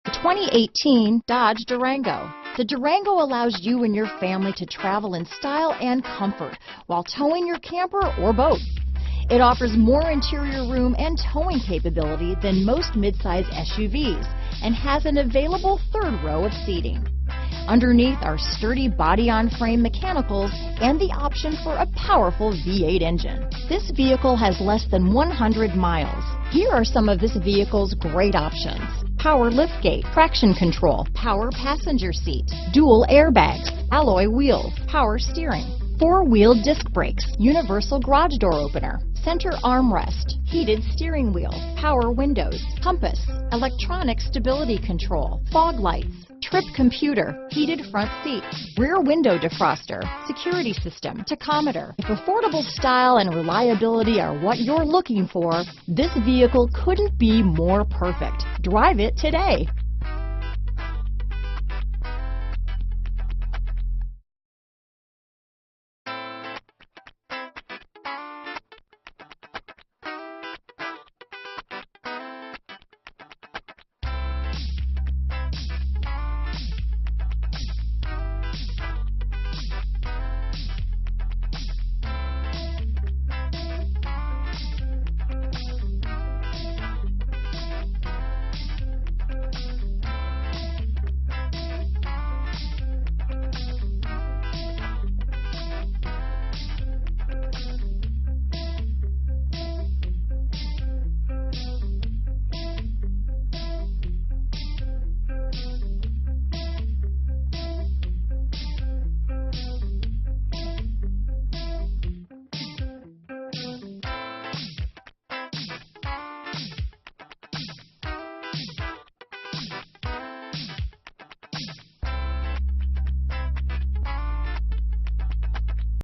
The 2018 Dodge Durango. The Durango allows you and your family to travel in style and comfort while towing your camper or boat. It offers more interior room and towing capability than most midsize SUVs and has an available third row of seating. Underneath are sturdy body-on-frame mechanicals and the option for a powerful V8 engine. This vehicle has less than 100 miles. Here are some of this vehicle's great options: power liftgate, traction control, power passenger seat, dual airbags, alloy wheels, power steering, four-wheel disc brakes, universal garage door opener, center armrest, heated steering wheel, power windows, compass, electronic stability control, fog lights, trip computer, heated front seats, rear window defroster, security system, tachometer. If affordable style and reliability are what you're looking for, this vehicle couldn't be more perfect. Drive it today.